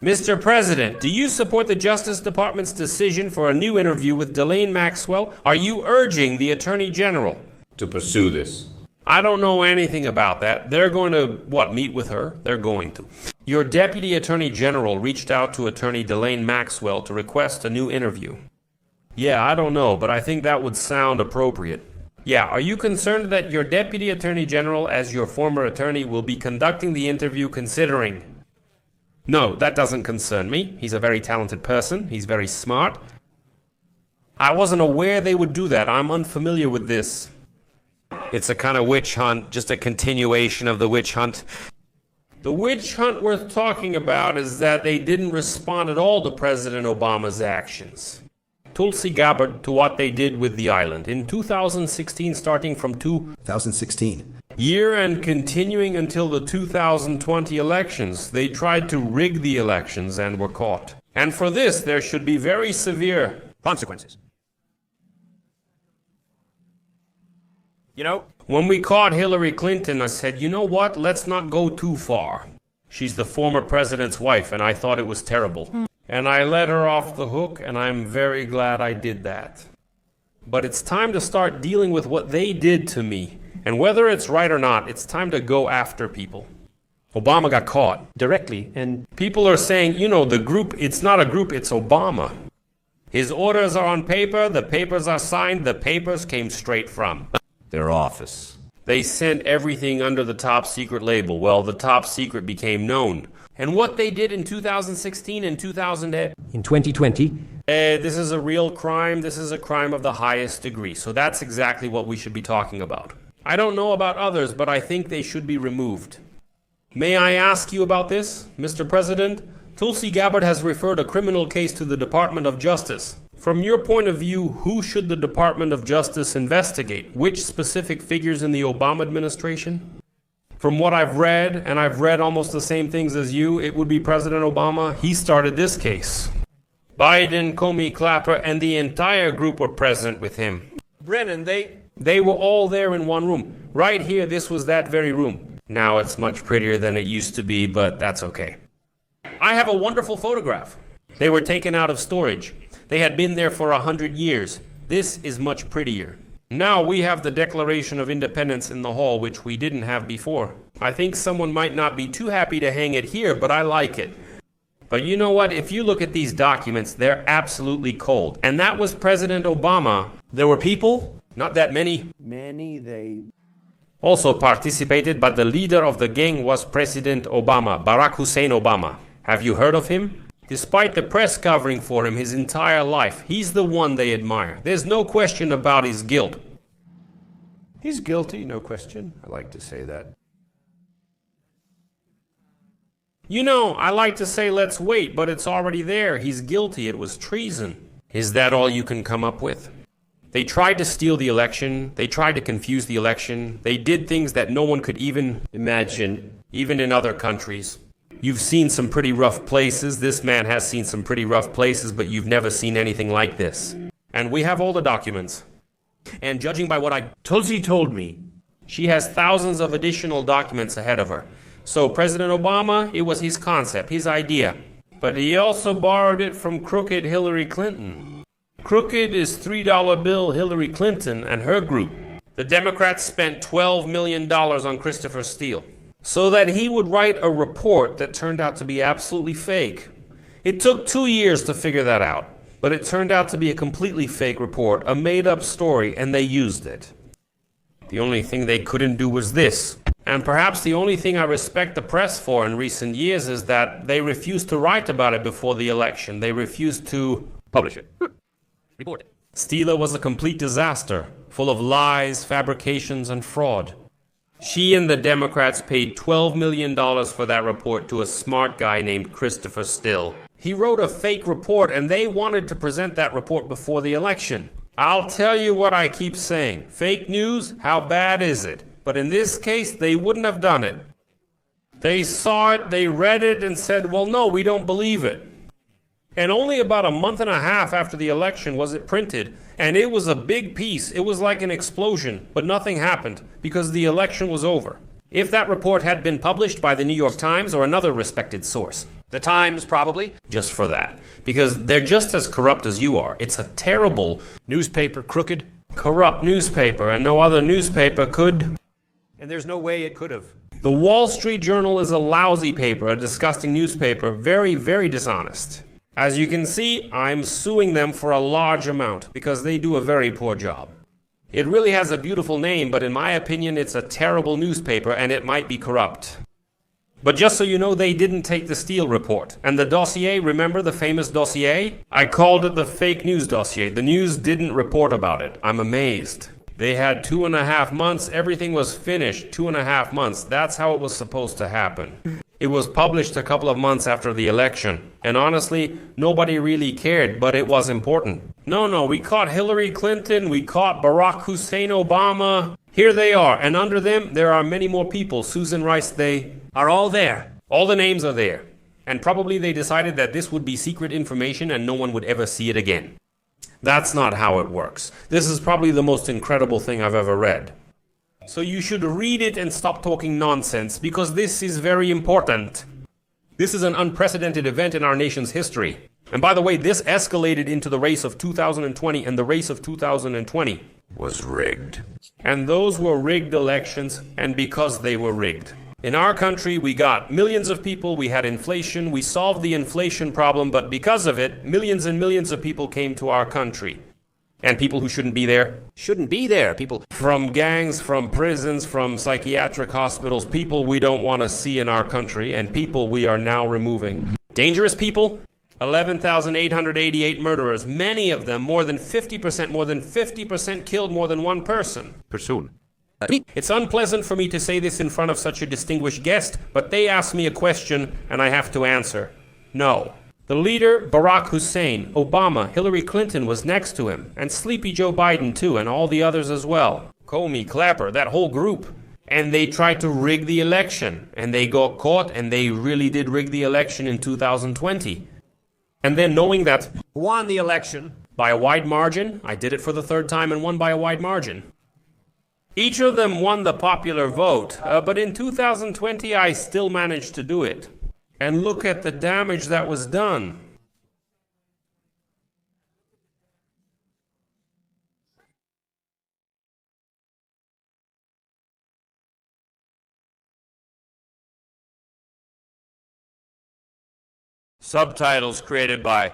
Mr. President, do you support the Justice Department's decision for a new interview with Delane Makswell? Are you urging the Attorney General to pursue this? I don't know anything about that. They're going to, meet with her? They're going to. Your Deputy Attorney General reached out to Attorney Delane Makswell to request a new interview. Yeah, I don't know, but I think that would sound appropriate. Yeah, are you concerned that your Deputy Attorney General, as your former attorney, will be conducting the interview considering? No, that doesn't concern me. He's a very talented person. He's very smart. I wasn't aware they would do that. I'm unfamiliar with this. It's a kind of witch hunt, just a continuation of the witch hunt. The witch hunt worth talking about is that they didn't respond at all to President Obama's actions. Tulsi Gabbard to what they did with the island. In 2016, starting from 2016. Year and continuing until the 2020 elections, they tried to rig the elections and were caught. And for this, there should be very severe consequences. You know, when we caught Hillary Clinton, I said, you know what, let's not go too far. She's the former president's wife, and I thought it was terrible. And I let her off the hook, and I'm very glad I did that. But it's time to start dealing with what they did to me. And whether it's right or not, it's time to go after people. Obama got caught directly, and people are saying, you know, the group, it's not a group, it's Obama. His orders are on paper, the papers are signed, the papers came straight from their office. They sent everything under the top secret label. Well, the top secret became known. And what they did in 2016 and in 2020, this is a real crime. This is a crime of the highest degree. So that's exactly what we should be talking about. I don't know about others, but I think they should be removed. May I ask you about this, Mr. President? Tulsi Gabbard has referred a criminal case to the Department of Justice. From your point of view, who should the Department of Justice investigate? Which specific figures in the Obama administration? From what I've read, and I've read almost the same things as you, it would be President Obama. He started this case. Biden, Comey, Clapper, and the entire group were present with him. Brennan, they were all there in one room. Right here, this was that very room. Now it's much prettier than it used to be, but that's okay. I have a wonderful photograph. They were taken out of storage. They had been there for 100 years. This is much prettier. Now we have the Declaration of Independence in the hall, which we didn't have before. I think someone might not be too happy to hang it here, but I like it. But you know what? If you look at these documents, they're absolutely cold. And that was President Obama. There were people, not that many. They Also participated, but the leader of the gang was President Obama, Barack Hussein Obama. Have you heard of him? Despite the press covering for him his entire life, he's the one they admire. There's no question about his guilt. He's guilty, no question. I like to say that. You know, I like to say let's wait, but it's already there. He's guilty. It was treason. Is that all you can come up with? They tried to steal the election. They tried to confuse the election. They did things that no one could even imagine, even in other countries. You've seen some pretty rough places. This man has seen some pretty rough places, but you've never seen anything like this. And we have all the documents. And judging by what Tulsi told me, she has thousands of additional documents ahead of her. So President Obama, it was his concept, his idea. But he also borrowed it from crooked Hillary Clinton. Crooked is $3 bill Hillary Clinton and her group. The Democrats spent $12 million on Christopher Steele, so that he would write a report that turned out to be absolutely fake. It took 2 years to figure that out, but it turned out to be a completely fake report, a made-up story, and they used it. The only thing they couldn't do was this. And perhaps the only thing I respect the press for in recent years is that they refused to write about it before the election. They refused to Publish it. report it. Steele was a complete disaster, full of lies, fabrications, and fraud. She and the Democrats paid $12 million for that report to a smart guy named Christopher Steele. He wrote a fake report, and they wanted to present that report before the election. I'll tell you what I keep saying. Fake news, how bad is it? But in this case, they wouldn't have done it. They saw it, they read it, and said, well, no, we don't believe it. And only about a month and a half after the election was it printed, and it was a big piece. It was like an explosion, but nothing happened because the election was over. If that report had been published by the New York Times or another respected source, The Times, probably. Just for that. Because they're just as corrupt as you are. It's a terrible, Newspaper crooked. corrupt newspaper, and no other newspaper could. And there's no way it could have. The Wall Street Journal is a lousy paper, a disgusting newspaper, very, very dishonest. As you can see, I'm suing them for a large amount because they do a very poor job. It really has a beautiful name, but in my opinion, it's a terrible newspaper and it might be corrupt. But just so you know, they didn't take the Steele report. And the dossier, remember the famous dossier? I called it the fake news dossier. The news didn't report about it. I'm amazed. They had 2.5 months. Everything was finished. 2.5 months. That's how it was supposed to happen. It was published a couple of months after the election. And honestly, nobody really cared, but it was important. No, we caught Hillary Clinton. We caught Barack Hussein Obama. Here they are. And under them, there are many more people. Susan Rice, they are all there. All the names are there. And probably they decided that this would be secret information and no one would ever see it again. That's not how it works. This is probably the most incredible thing I've ever read. So you should read it and stop talking nonsense, because this is very important. This is an unprecedented event in our nation's history. And by the way, this escalated into the race of 2020, and the race of 2020 Was rigged. and those were rigged elections, and because they were rigged. In our country, we got millions of people, we had inflation, we solved the inflation problem, but because of it, millions and millions of people came to our country. And people who shouldn't be there. Shouldn't be there. People. From gangs, from prisons, from psychiatric hospitals, people we don't want to see in our country, and people we are now removing. Dangerous people? 11,888 murderers, many of them, more than 50% killed more than one person. Pursued. It's unpleasant for me to say this in front of such a distinguished guest, but they asked me a question and I have to answer. No. The leader, Barack Hussein, Obama, Hillary Clinton was next to him, and Sleepy Joe Biden too, and all the others as well. Comey, Clapper, that whole group. And they tried to rig the election, and they got caught, and they really did rig the election in 2020. And then knowing that Won the election. by a wide margin, I did it for the third time and won by a wide margin. Each of them won the popular vote, but in 2020 I still managed to do it. And look at the damage that was done. Subtitles created by